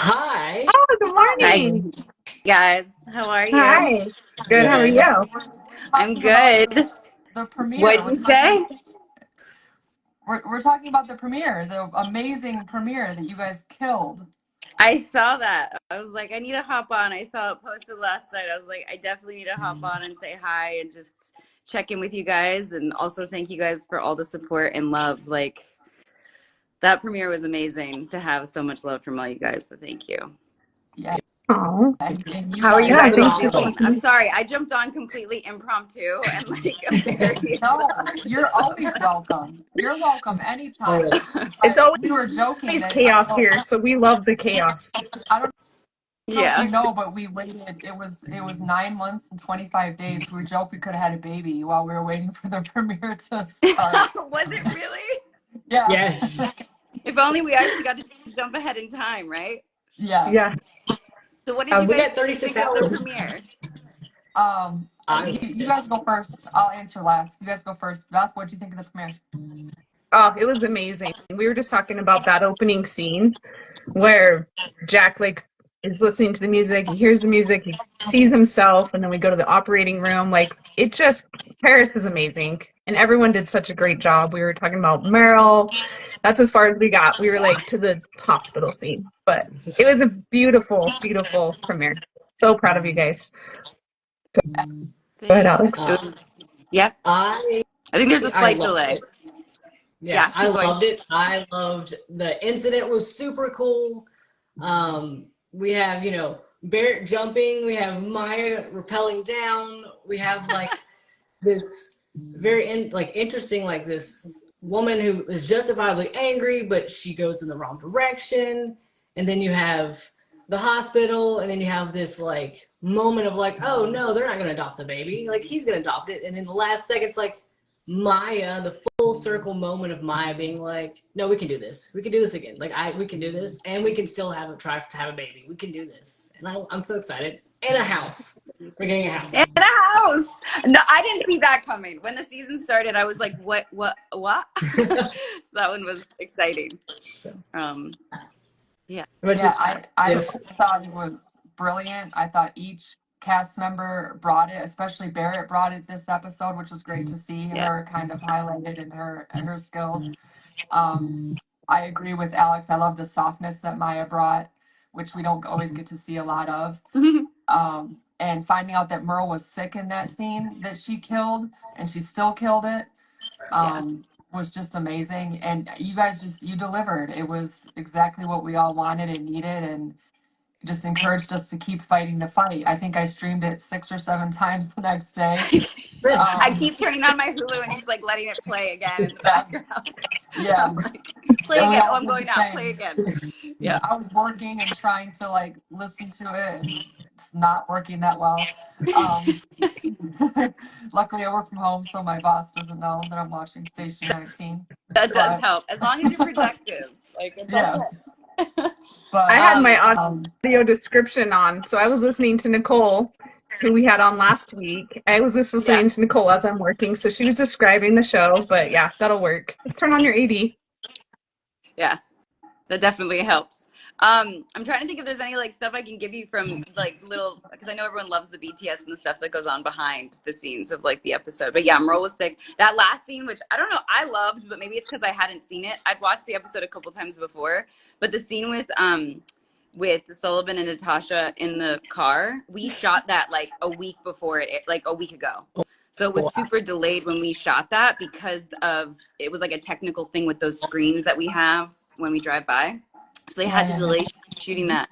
Hi. Oh, good Hi, morning. guys. How are you? Hi. Good. How are Good. you? I'm Talking about good. the premiere. What'd you say? We're talking about the premiere, the amazing premiere that you guys killed. I saw that. I was like, I need to hop on. I saw it posted last night. I was like, I definitely need to hop on and say hi and just check in with you guys. And also thank you guys for all the support and love. Like, that premiere was amazing to have so much love from all you guys. So thank you. Yeah, Oh, and you How are you guys yeah. guys did all Thanks it. for doing? talking. I'm sorry. I jumped on completely impromptu and like very No, you're always welcome. You're welcome anytime. Always. It's But we were joking always that I chaos don't, here, so we love the chaos. I don't know if yeah. you know, but we waited. It was 9 months and 25 days. We joked we could have had a baby while we were waiting for the premiere to start. Was it really? Yeah. Yes. If only we actually got to jump ahead in time, right? Yes. Yeah. So what did you We guys got 36 think of the hours. premiere? I You guys go first. I'll answer last. You guys go first. Beth, what did you think of the premiere? Oh, it was amazing. We were just talking about that opening scene where Jack like is listening to the music, he hears the music, he sees himself, and then we go to the operating room. Like it just Paris is amazing. And everyone did such a great job. We were talking about Meryl. That's as far as we got. We were like to the hospital scene. But it was a beautiful, beautiful premiere. So proud of you guys. Go ahead, Thanks. Alex. uh, Yep. I I think there's a I slight loved delay. it. Yeah, Yeah, I keep going. loved it. I loved the incident was super cool. We have, Barrett jumping, we have Maya rappelling down, we have like this interesting like this woman who is justifiably angry but she goes in the wrong direction, and then you have the hospital, and then you have this like moment of like, oh no, they're not going to adopt the baby, like he's going to adopt it, and then the last second's like Maya, the full circle moment of Maya being like, no, we can do this again, like we can do this, and we can still try to have a baby, we can do this, and I'm so excited. And a house, we're getting a In house. a house. No, I didn't see that coming. When the season started, I was like, what? So that one was exciting. So, Yeah. but Yeah, just I if thought it was brilliant. I thought each cast member brought it, especially Barrett brought it this episode, which was great to see Yeah. her kind of highlighted in her skills. I agree with Alex. I love the softness that Maya brought, which we don't always get to see a lot of. And finding out that Merle was sick in that scene that she killed, and she still killed it, Yeah. was just amazing. And you guys you delivered. It was exactly what we all wanted and needed, and just encouraged us to keep fighting the fight. I think I streamed it 6 or 7 times the next day. I keep turning on my Hulu and just like letting it play again in the Yeah, background. yeah. I'm like, play And we again. Oh, all I'm did going the out. Play same. again. Yeah. I was working and trying to like listen to it, and it's not working that well. Um, luckily, I work from home, so my boss doesn't know that I'm watching Station 19. That does But help. As long as you're productive. Like it's yes, okay. I but had my um, audio description on, so I was listening to Nicole, who we had on last week. I was just Yeah. listening to Nicole as I'm working, so she was describing the show, but yeah, that'll work. Let's turn on your AD. Yeah. That definitely helps. I'm trying to think if there's any like stuff I can give you from like little, because I know everyone loves the BTS and the stuff that goes on behind the scenes of like the episode. But yeah, Merle was sick. That last scene, which I don't know, I loved, but maybe it's because I hadn't seen it. I'd watched the episode a couple times before, but the scene with Sullivan and Natasha in the car, we shot that like a week before like a week ago. So it was super delayed when we shot that because of it was like a technical thing with those screens that we have when we drive by. So they had to yeah. delay shooting that,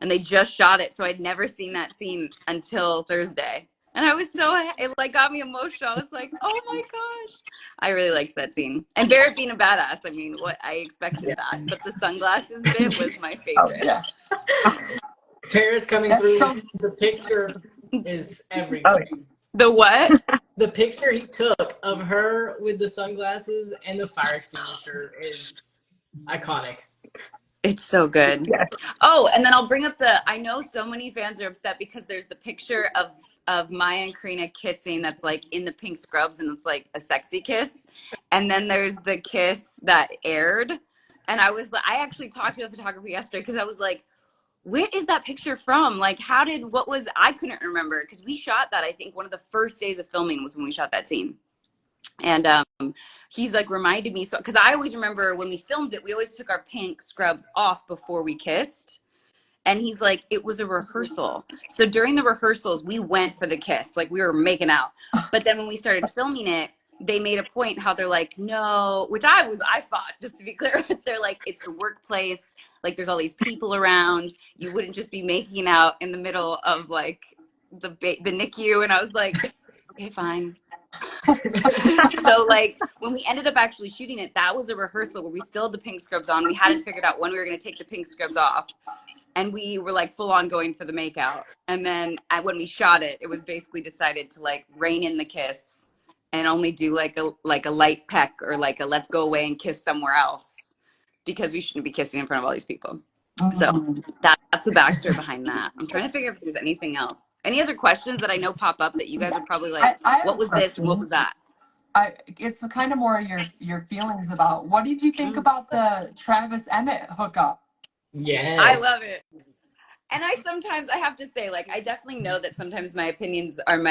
and they just shot it. So I'd never seen that scene until Thursday, and I was it like got me emotional. I was like, oh my gosh, I really liked that scene. And Barrett being a badass. I mean, what I expected that, but the sunglasses bit was my Oh, favorite. Yeah, Paris coming that's through, so. the picture is oh, everything. The what? The picture he took of her with the sunglasses and the fire extinguisher is iconic. It's so good. yeah. Oh, and then I'll bring up I know so many fans are upset because there's the picture of Maya and Karina kissing that's like in the pink scrubs and it's like a sexy kiss. And then there's the kiss that aired. And I actually talked to the photographer yesterday because I was like, where is that picture from? Like, I couldn't remember, because we shot that, I think one of the first days of filming was when we shot that scene. And he's like reminded me, so because I always remember when we filmed it, we always took our pink scrubs off before we kissed. And he's like, it was a rehearsal. So during the rehearsals, we went for the kiss, like we were making out. But then when we started filming it, they made a point how they're like, no, which I thought, just to be clear, they're like, it's the workplace. Like there's all these people around. You wouldn't just be making out in the middle of like the NICU. And I was like, okay, fine. So like when we ended up actually shooting it, that was a rehearsal where we still had the pink scrubs on. We hadn't figured out when we were going to take the pink scrubs off. And we were like full on going for the makeout. And then when we shot it, it was basically decided to like rein in the kiss and only do like a light peck or like a let's go away and kiss somewhere else, because we shouldn't be kissing in front of all these people. So that's the backstory behind that. I'm trying to figure out if there's anything else. Any other questions that I know pop up that you guys are probably like, what was this and what was that? It's kind of more your feelings about, what did you think about the Travis Emmett hookup? Yes. I love it. And I have to say, like, I definitely know that sometimes my opinions are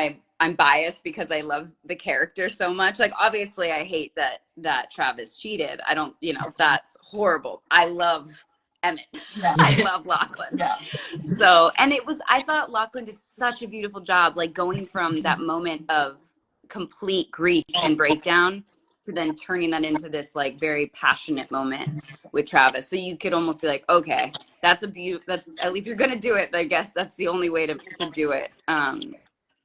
I'm biased because I love the character so much. Like, obviously I hate that Travis cheated. I don't, that's horrible. I love Emmett. Yeah. I love Lachlan. Yeah. So, and I thought Lachlan did such a beautiful job, like going from that moment of complete grief and breakdown to then turning that into this like very passionate moment with Travis. So you could almost be like, okay, that's at least you're gonna do it. I guess that's the only way to do it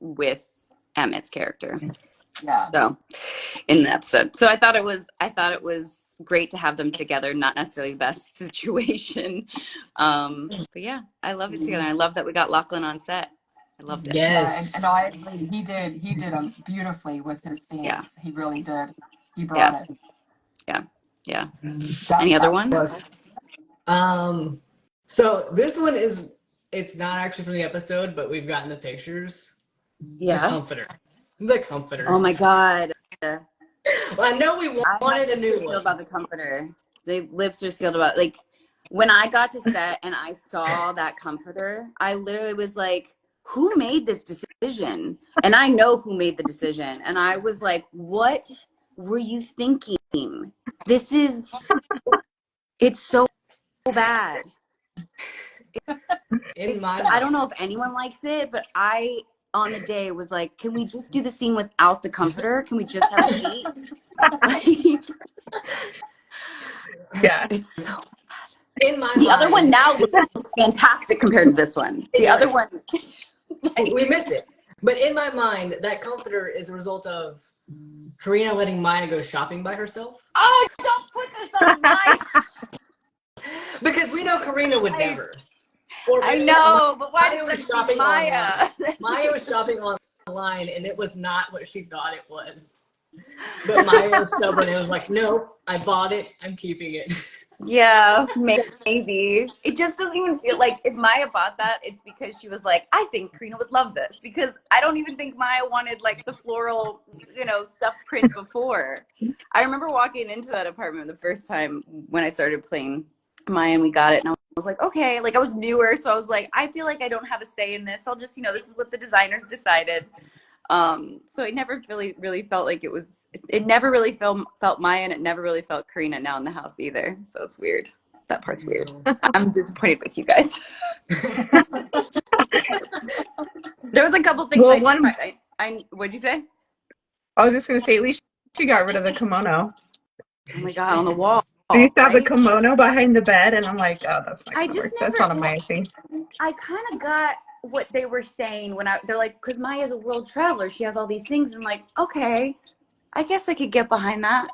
with Emmett's character. Yeah. So in the episode. So I thought it was great to have them together, not necessarily the best situation. But yeah, I love it together. I love that we got Lachlan on set. I loved it. Yes. And I agree. He did them beautifully with his scenes. Yeah. He really did. He brought it. Yeah. Yeah. Any other ones? So this one it's not actually from the episode, but we've gotten the pictures. Yeah. The comforter. Oh my God. Well, I know we wanted a new one. About the comforter. The lips are sealed about, like, when I got to set and I saw that comforter, I literally was like, who made this decision? And I know who made the decision. And I was like, what were you thinking? It's so bad. I don't know if anyone likes it, but I, on the day, was like, can we just do the scene without the comforter? Can we just have a sheet? Yeah. It's so bad. In my mind, other one now looks fantastic compared to this one. The other one, we miss it. But in my mind, that comforter is a result of Karina letting Maya go shopping by herself. Oh, don't put this on Maya. Because we know Karina would never. I know, but why did she shopping Maya? Maya was shopping online, and it was not what she thought it was. But Maya was stubborn. It was like, nope, I bought it. I'm keeping it. Yeah, maybe. It just doesn't even feel like, if Maya bought that, it's because she was like, I think Karina would love this. Because I don't even think Maya wanted like the floral, stuff print before. I remember walking into that apartment the first time when I started playing Maya, and we got it, and I was like, okay, like I was newer, so I was like, I feel like I don't have a say in this. I'll just, this is what the designers decided. So it never really felt like it never really felt Maya, and it never really felt Karina now in the house either. So it's weird. That part's weird. I'm disappointed with you guys. There was a couple things. Well, what'd you say? I was just going to say, at least she got rid of the kimono. Oh my God, on the wall. So you saw the kimono behind the bed, and I'm like, oh, that's not going to work. That's not a Maya thing. I kind of got what they were saying when they're like, because Maya's a world traveler, she has all these things. And I'm like, okay, I guess I could get behind that.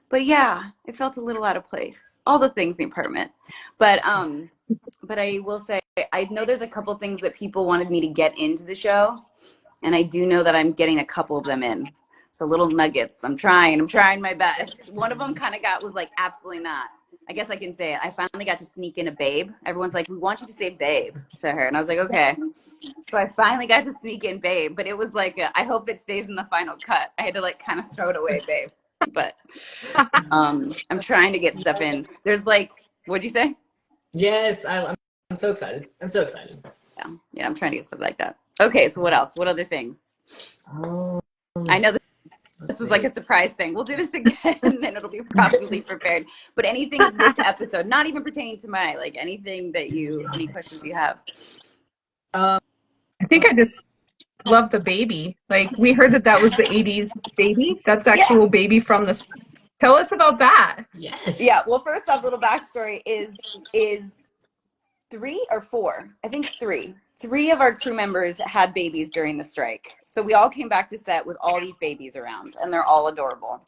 But yeah, it felt a little out of place. All the things in the apartment. But I will say, I know there's a couple things that people wanted me to get into the show. And I do know that I'm getting a couple of them in. So little nuggets. I'm trying my best. One of them was like, absolutely not. I guess I can say it. I finally got to sneak in a babe. Everyone's like, we want you to say babe to her. And I was like, okay. So I finally got to sneak in babe, but it was like, I hope it stays in the final cut. I had to like kind of throw it away, babe. But I'm trying to get stuff in. There's like, what'd you say? Yes, I'm so excited. I'm so excited. Yeah, I'm trying to get stuff like that. Okay, so what else? What other things? I know this was like a surprise thing. We'll do this again, and then it'll be properly prepared. But anything this episode, not even pertaining to my, like anything that any questions you have? I think I just love the baby. Like, we heard that was the 80s baby. That's actual baby from this. Tell us about that. Yes. Yeah. Well, first off, little backstory is 3 or 4. I think 3. 3 of our crew members had babies during the strike. So we all came back to set with all these babies around, and they're all adorable.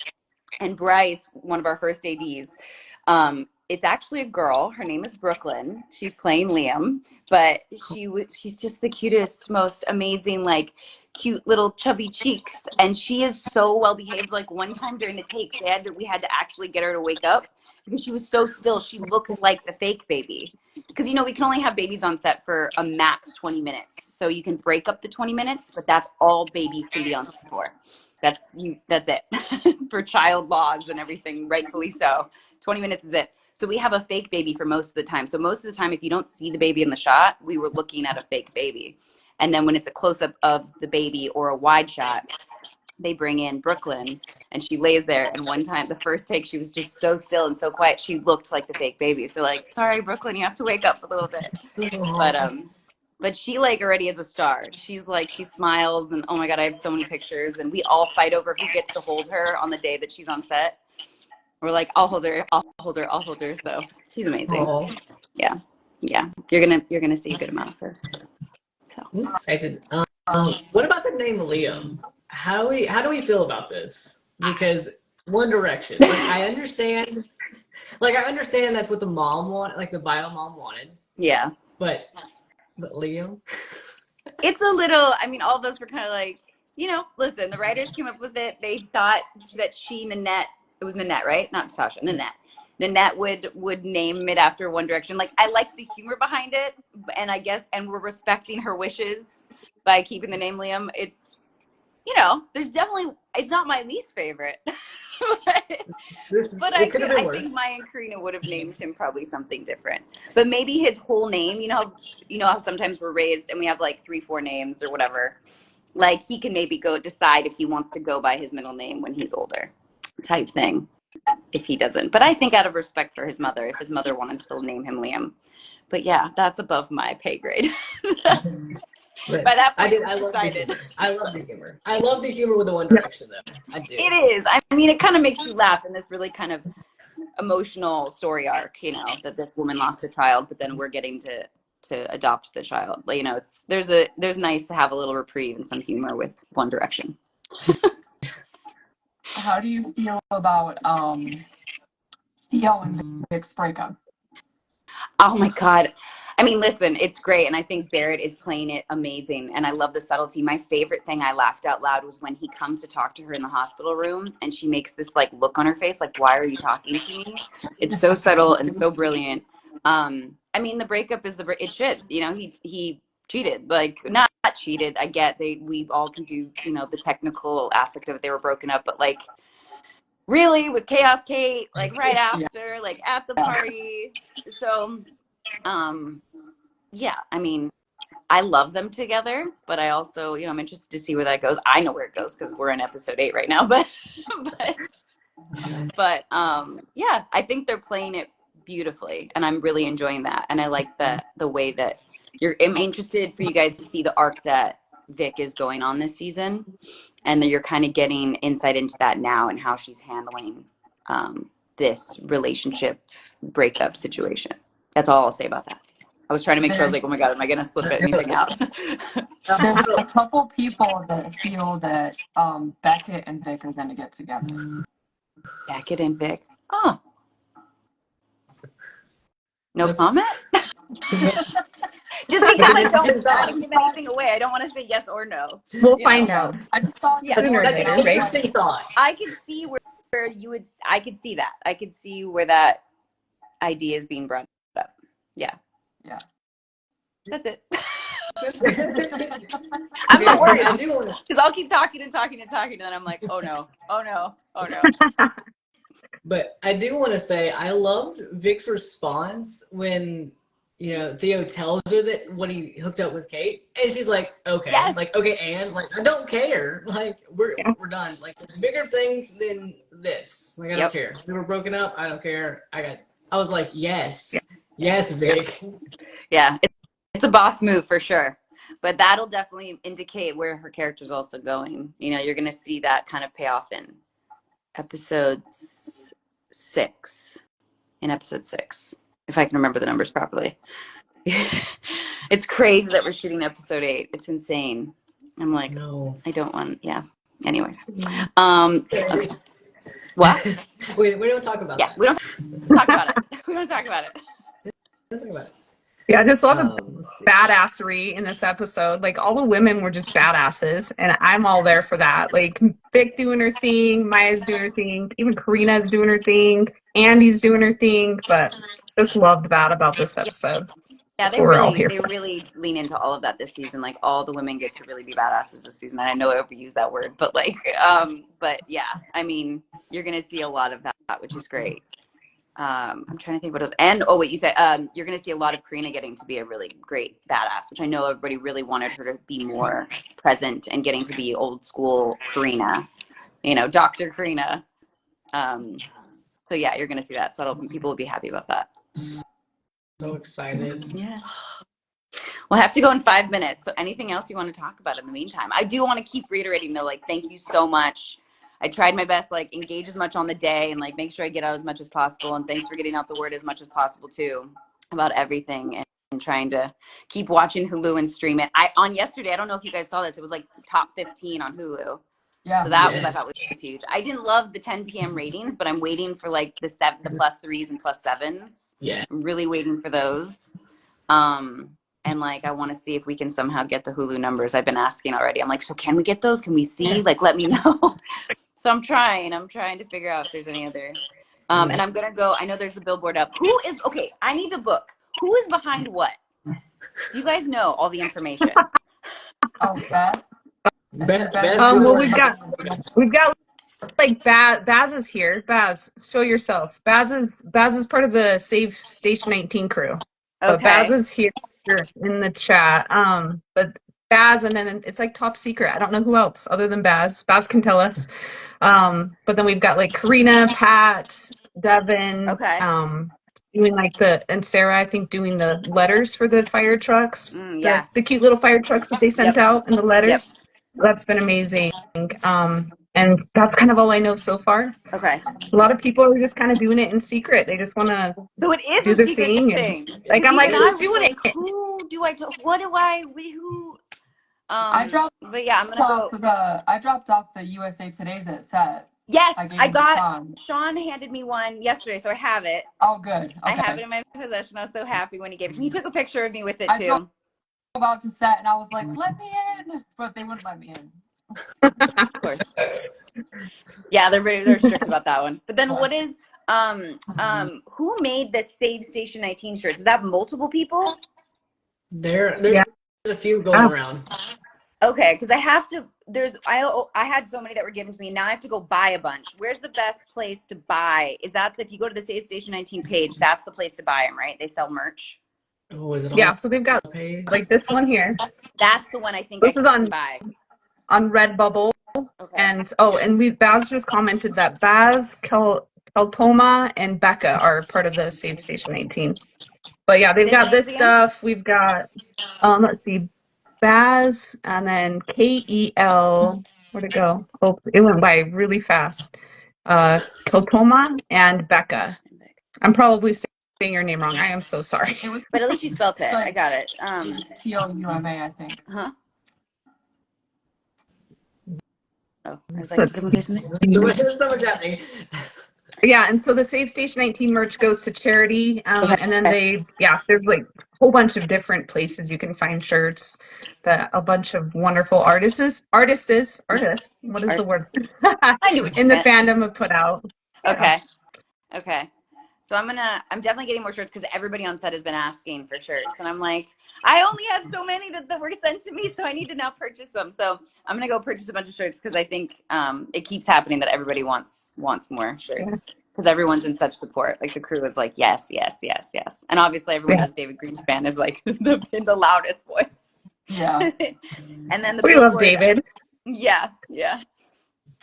And Bryce, one of our first ADs, it's actually a girl. Her name is Brooklyn. She's playing Liam, but she's just the cutest, most amazing, like cute little chubby cheeks. And she is so well behaved. Like one time during the takes, we had to actually get her to wake up because she was so still. She looks like the fake baby. Because, we can only have babies on set for a max 20 minutes. So you can break up the 20 minutes, but that's all babies can be on set for. That's it for child laws and everything, rightfully so. 20 minutes is it. So we have a fake baby for most of the time. So most of the time, if you don't see the baby in the shot, we were looking at a fake baby. And then when it's a close-up of the baby or a wide shot, they bring in Brooklyn, and she lays there. And one time, the first take, she was just so still and so quiet. She looked like the fake baby. So like, sorry, Brooklyn, you have to wake up a little bit. But she like already is a star. She's like, she smiles, and oh my God, I have so many pictures. And we all fight over who gets to hold her on the day that she's on set. We're like, I'll hold her. So she's amazing. Aww. Yeah. You're gonna see a good amount of her. So I'm excited. What about the name Liam? How do we feel about this? Because One Direction. Like, I understand that's what the mom wanted, like the bio mom wanted. yeah. But Liam? It's a little, all of us were kind of like, listen, the writers came up with it. They thought that Nanette, it was Nanette, right? Not Natasha, Nanette would name it after One Direction. Like, I like the humor behind it, and we're respecting her wishes by keeping the name Liam. It's, there's definitely, it's not my least favorite. but I think Maya and Karina would have named him probably something different. But maybe his whole name, how sometimes we're raised and we have like 3-4 names or whatever. Like, he can maybe go decide if he wants to go by his middle name when he's older, type thing. If he doesn't. But I think out of respect for his mother, if his mother wanted to name him Liam. But yeah, that's above my pay grade. By that point, I love the humor. I love the humor with the One Direction, though. I do. It is. It kind of makes you laugh in this really kind of emotional story arc, that this woman lost a child, but then we're getting to adopt the child. Like, there's nice to have a little reprieve and some humor with One Direction. How do you feel about Theo and Vic's breakup? Oh my God. Listen, it's great. And I think Barrett is playing it amazing. And I love the subtlety. My favorite thing I laughed out loud was when he comes to talk to her in the hospital room and she makes this like look on her face, like, why are you talking to me? It's so subtle and so brilliant. The breakup is it should, he cheated, like not cheated. I get we all can do, the technical aspect of it. They were broken up, but like, really, with Chaos Kate, like right after, like at the party. So, I love them together, but I also, I'm interested to see where that goes. I know where it goes because we're in episode 8 right now, but I think they're playing it beautifully, and I'm really enjoying that. And I like the way that I'm interested for you guys to see the arc that Vic is going on this season, and that you're kind of getting insight into that now and how she's handling this relationship breakup situation. That's all I'll say about that. I was trying to make sure. I was like, oh my God, am I going to slip anything out? There's a couple people that feel that Beckett and Vic are going to get together. Beckett and Vic. Oh. No comment? Just because I don't want to give anything away. I don't want to say yes or no. We'll find out. I just saw sooner or later, right? I could see where you would. I could see that. I could see where that idea is being brought up. Yeah. That's it. I'm not worried because I'll keep talking and then I'm like, oh no. But I do want to say I loved Vic's response when Theo tells her that when he hooked up with Kate, and she's like, okay, Yes. like, okay, and like, I don't care. Like, we're Yeah. we're done. Like, there's bigger things than this. Like, I don't care. We were broken up. I don't care. I was like, yes, yes, Vic. Yeah, it's a boss move for sure. But that'll definitely indicate where her character's also going. You're going to see that kind of payoff in episode 6. In episode 6, if I can remember the numbers properly. It's crazy that we're shooting episode 8. It's insane. I'm like, No. I don't want. Yeah. Anyways, okay. What? we don't talk about that. We don't talk about it. We don't talk about it. Don't talk about it. Yeah, just a lot of Let's see. badassery in this episode. Like, all the women were just badasses, and I'm all there for that. Like, Vic doing her thing, Maya's doing her thing, even Karina's doing her thing, Andy's doing her thing, but just loved that about this episode. Yeah, That's what we're all here they for. really lean into all of that this season. Like, all the women get to really be badasses this season. And I know I overuse that word, but but yeah, I mean, you're gonna see a lot of that, which is great. I'm trying to think what else. And wait, you said you're gonna see a lot of Karina getting to be a really great badass, which I know everybody really wanted her to be more present and getting to be old school Karina, Dr. Karina. So yeah, you're gonna see that. So people will be happy about that. So excited. Yeah. We'll have to go in 5 minutes. So anything else you want to talk about in the meantime? I do want to keep reiterating though, like, thank you so much. I tried my best, like, engage as much on the day and like make sure I get out as much as possible. And thanks for getting out the word as much as possible too about everything and trying to keep watching Hulu and stream it. On yesterday, I don't know if you guys saw this, it was like top 15 on Hulu. Yeah. So that I thought was huge. I didn't love the 10 p.m. ratings, but I'm waiting for like the +3s and +7s. Yeah. I'm really waiting for those. And like, I want to see if we can somehow get the Hulu numbers. I've been asking already. I'm like, so can we get those? Can we see? Like, let me know. So I'm trying to figure out if there's any other. And I'm going to go, I know there's the billboard up. Okay, I need to book. Who is behind what? You guys know all the information. Oh, Beth. Well, we've got like Baz is here. Baz, show yourself. Baz is part of the Save Station 19 crew. Okay. But Baz is here in the chat. But Baz, and then it's like top secret. I don't know who else other than Baz. Baz can tell us. But then we've got like Karina, Pat, Devin. Okay. Doing like and Sarah, I think, doing the letters for the fire trucks. Yeah. The cute little fire trucks that they sent out and the letters. Yep. So that's been amazing. And that's kind of all I know so far. Okay. A lot of people are just kind of doing it in secret. They just want to So it is do their thing. thing. Like, I'm like, who's doing it? Who do I tell? What do I? Who? I dropped. But yeah, I'm gonna go. I dropped off the USA Today's that set. Yes, I got. Sean handed me one yesterday, so I have it. Oh, good. Okay. I have it in my possession. I was so happy when he gave it to me. He took a picture of me with it too. I was about to set, and I was like, "Let me in," but they wouldn't let me in. Of course. Yeah, they're strict about that one. But then what is who made the Save Station 19 shirts? Is that multiple people? There's a few going around. Okay, because I have to. I had so many that were given to me. Now I have to go buy a bunch. Where's the best place to buy? Is that if you go to the Save Station 19 page? That's the place to buy them, right? They sell merch. Oh, is it? So they've got like this one here. That's the one I think this I is can buy. On Redbubble. Okay. And Baz just commented that Baz, Keltoma, and Becca are part of the Save Station 19. But yeah, they've got this stuff. We've got let's see, Baz, and then Kel. Where'd it go? Oh, it went by really fast. Keltoma and Becca. I'm probably saying your name wrong. I am so sorry. But at least you spelled it. I got it. Touma, I think. Huh? Oh, I was like, There's so much happening. Yeah, and so the Save Station 19 merch goes to charity, and then there's like a whole bunch of different places you can find shirts that a bunch of wonderful artists, what is the word? In the fandom have put out. Okay. So I'm definitely getting more shirts because everybody on set has been asking for shirts, and I'm like, I only had so many that were sent to me, so I need to now purchase them. So I'm gonna go purchase a bunch of shirts because I think it keeps happening that everybody wants more shirts. because everyone's in such support. Like the crew is like, yes, yes, yes, yes. And obviously everyone knows David Greenspan is like the loudest voice. Yeah. And then the We Billboard, love David. Yeah.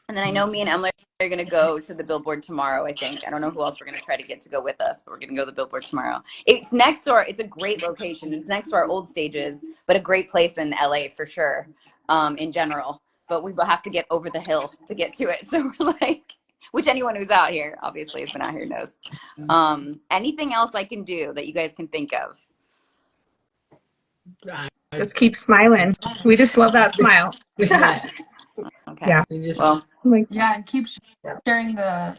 And then I know me and Emily are going to go to the Billboard tomorrow, I think. I don't know who else we're going to try to get to go with us, but we're going to go to the Billboard tomorrow. It's next door. It's a great location. It's next to our old stages, but a great place in LA for sure, in general. But we will have to get over the hill to get to it. So we're like, which anyone who's out here, obviously has been out here knows. Anything else I can do that you guys can think of? Just keep smiling. We just love that smile. Yeah. Okay. Yeah. Well, Yeah, and keep sharing the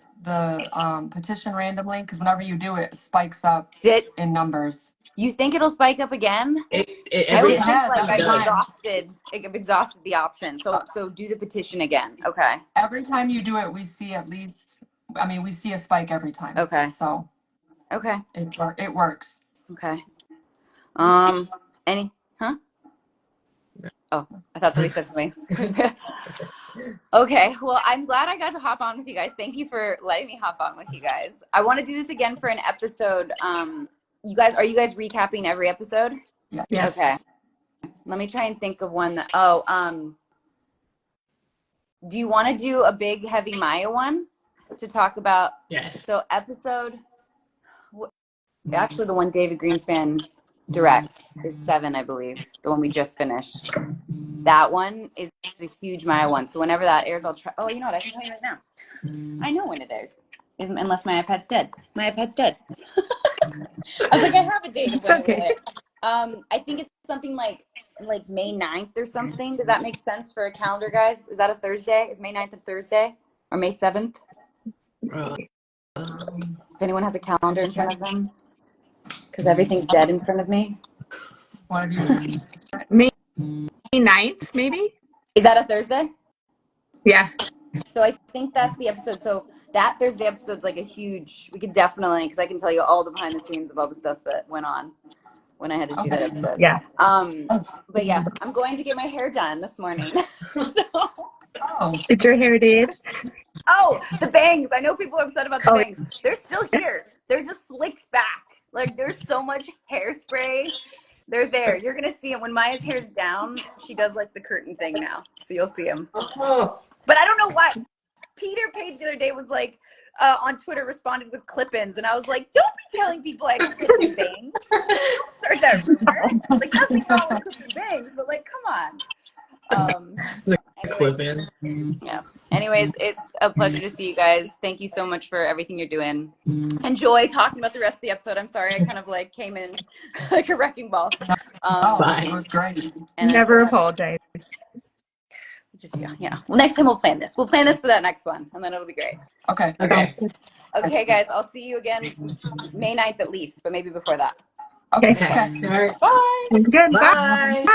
petition randomly, because whenever you do it, spikes up in numbers. You think it'll spike up again? I Every always think has, like every I've time. exhausted the option. So do the petition again. Okay. Every time you do it, we see we see a spike every time. Okay. So Okay. it works. Okay. Huh? Oh, I thought somebody said something. Okay. Well, I'm glad I got to hop on with you guys. Thank you for letting me hop on with you guys. I want to do this again for an episode. Are you guys recapping every episode? Yeah. Yes. Okay. Let me try and think of one that, do you want to do a big heavy Maya one to talk about? Yes. So actually the one David Greenspan directs is 7, I believe. The one we just finished. That one is a huge Maya one. So whenever that airs, I'll try. Oh, you know what? I can tell you right now. I know when it airs. Unless my iPad's dead. My iPad's dead. I was like, I have a date. It's okay. I think it's something like May 9th or something. Does that make sense for a calendar, guys? Is that a Thursday? Is May 9th a Thursday? Or May 7th? If anyone has a calendar in front of them. Because everything's dead in front of me. One of you. May 9th, maybe? Is that a Thursday? Yeah. So I think that's the episode. So that Thursday episode's like a huge, we could definitely, because I can tell you all the behind the scenes of all the stuff that went on when I had to shoot that episode. Yeah. But yeah, I'm going to get my hair done this morning. Did your hair did? Oh, the bangs. I know people are upset about the bangs. They're still here. They're just slicked back. Like there's so much hairspray. They're there. You're going to see them. When Maya's hair's down, she does like the curtain thing now. So you'll see them. But I don't know why. Peter Page the other day was like, on Twitter responded with clip-ins. And I was like, don't be telling people I have clip-in bangs. Start that rumor. Like, nothing wrong with clip-in bangs. But like, come on. Clip-ins. Yeah. Anyways, it's a pleasure to see you guys. Thank you so much for everything you're doing. Enjoy talking about the rest of the episode. I'm sorry I kind of like came in like a wrecking ball. It was great. And Never apologize. Just yeah. Well, next time we'll plan this. We'll plan this for that next one, and then it'll be great. Okay. Okay, guys. I'll see you again May 9th at least, but maybe before that. Okay. All right. Bye. Good. Bye.